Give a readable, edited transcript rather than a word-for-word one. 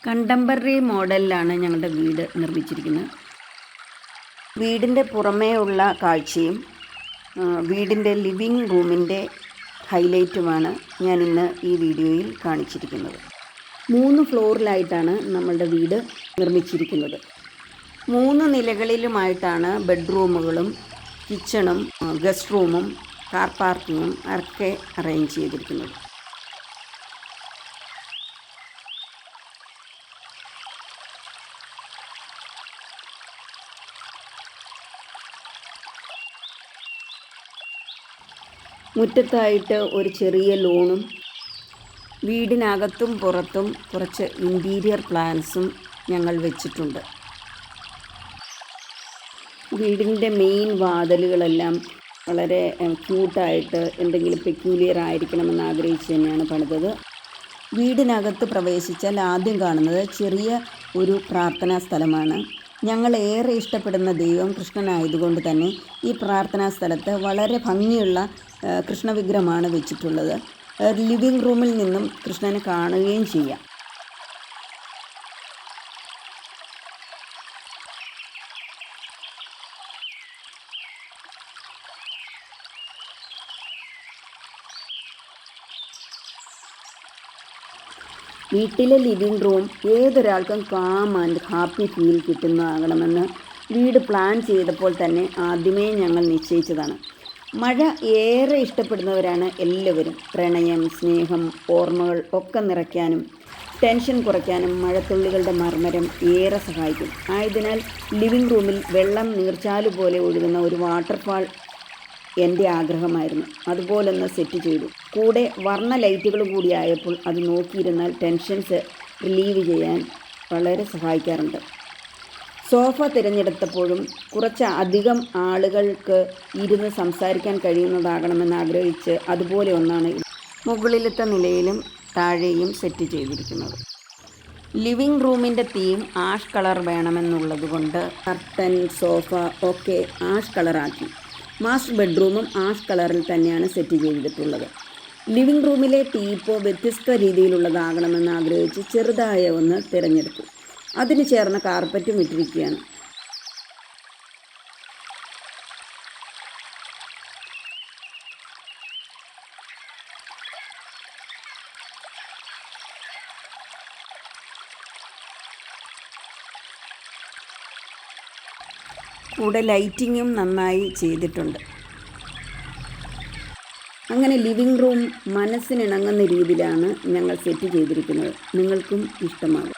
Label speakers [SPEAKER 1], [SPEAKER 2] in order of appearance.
[SPEAKER 1] Contemporary മോഡലിലാണ് ഞങ്ങളുടെ വീട് നിർമ്മിച്ചിരിക്കുന്നത്. വീടിൻ്റെ പുറമേ ഉള്ള കാഴ്ചയും വീടിൻ്റെ ലിവിങ് റൂമിൻ്റെ ഹൈലൈറ്റുമാണ് ഞാൻ ഇന്ന് ഈ വീഡിയോയിൽ കാണിച്ചിരിക്കുന്നത്. 3 ഫ്ലോറിലായിട്ടാണ് നമ്മളുടെ വീട് നിർമ്മിച്ചിരിക്കുന്നത്. 3 നിലകളിലുമായിട്ടാണ് ബെഡ്റൂമുകളും കിച്ചണും ഗസ്റ്റ് റൂമും കാർ പാർക്കിങ്ങും ഒക്കെ അറേഞ്ച് ചെയ്തിരിക്കുന്നത്. മുറ്റത്തായിട്ട് ഒരു ചെറിയ ലോണും വീടിനകത്തും പുറത്തും കുറച്ച് ഇൻറ്റീരിയർ പ്ലാന്റ്സും ഞങ്ങൾ വെച്ചിട്ടുണ്ട്. വീടിൻ്റെ മെയിൻ വാതിലുകളെല്ലാം വളരെ ക്യൂട്ടായിട്ട് എന്തെങ്കിലും പെക്യൂലിയർ ആയിരിക്കണമെന്ന് ആഗ്രഹിച്ച് തന്നെയാണ് പണിതത്. വീടിനകത്ത് പ്രവേശിച്ചാൽ ആദ്യം കാണുന്നത് ചെറിയ ഒരു പ്രാർത്ഥനാ സ്ഥലമാണ്. ഞങ്ങൾ ഏറെ ഇഷ്ടപ്പെടുന്ന ദൈവം കൃഷ്ണനായതുകൊണ്ട് തന്നെ ഈ പ്രാർത്ഥനാ സ്ഥലത്ത് വളരെ ഭംഗിയുള്ള കൃഷ്ണവിഗ്രഹമാണ് വെച്ചിട്ടുള്ളത്. ലിവിങ് റൂമിൽ നിന്നും കൃഷ്ണനെ കാണുകയും ചെയ്യാം. വീട്ടിലെ ലിവിങ് റൂം ഏതൊരാൾക്കും കാം ആൻഡ് ഹാപ്പി ഫീൽ കിട്ടുന്നതാകണമെന്ന് വീട് പ്ലാൻ ചെയ്തപ്പോൾ തന്നെ ആദ്യമേ ഞങ്ങൾ നിശ്ചയിച്ചതാണ്. മഴ ഏറെ ഇഷ്ടപ്പെടുന്നവരാണ് എല്ലാവരും. പ്രണയം, സ്നേഹം, ഓർമ്മകൾ ഒക്കെ നിറയ്ക്കാനും ടെൻഷൻ കുറയ്ക്കാനും മഴത്തുള്ളികളുടെ മർമ്മരം ഏറെ സഹായിക്കും. ആയതിനാൽ ലിവിങ് റൂമിൽ വെള്ളം നീർച്ചാലു പോലെ ഒഴുകുന്ന ഒരു വാട്ടർഫാൾ എൻ്റെ ആഗ്രഹമായിരുന്നു. അതുപോലൊന്ന് സെറ്റ് ചെയ്തു. കൂടെ വർണ്ണ ലൈറ്റുകളും കൂടി ആയപ്പോൾ അത് നോക്കിയിരുന്നാൽ ടെൻഷൻസ് റിലീവ് ചെയ്യാൻ വളരെ സഹായിക്കാറുണ്ട്. സോഫ തിരഞ്ഞെടുത്തപ്പോഴും കുറച്ച് അധികം ആളുകൾക്ക് ഇരുന്ന് സംസാരിക്കാൻ കഴിയുന്നതാകണമെന്ന് ആഗ്രഹിച്ച് അതുപോലെ ഒന്നാണ് മുകളിലത്തെ നിലയിലും താഴെയും സെറ്റ് ചെയ്തിരിക്കുന്നത്. ലിവിങ് റൂമിൻ്റെ തീം ആഷ് കളർ വേണമെന്നുള്ളത് കൊണ്ട് കർട്ടൻ, സോഫ ഒക്കെ ആഷ് കളറാക്കി. മാസ്റ്റർ ബെഡ്റൂമും ആഷ് കളറിൽ തന്നെയാണ് സെറ്റ് ചെയ്തിട്ടുള്ളത്. ലിവിങ് റൂമിലെ ടീപ്പോ വ്യത്യസ്ത രീതിയിലുള്ളതാകണമെന്ന് ആഗ്രഹിച്ച് ചെറുതായ ഒന്ന് തിരഞ്ഞെടുത്തു. അതിന് ചേർന്ന കാർപ്പറ്റും ഇട്ടിരിക്കുകയാണ്. കൂടെ ലൈറ്റിങ്ങും നന്നായി ചെയ്തിട്ടുണ്ട്. അങ്ങനെ ലിവിങ് റൂം മനസ്സിനിണങ്ങുന്ന രീതിയിലാണ് ഞങ്ങൾ സെറ്റ് ചെയ്തിരിക്കുന്നത്. നിങ്ങൾക്കും ഇഷ്ടമാകും.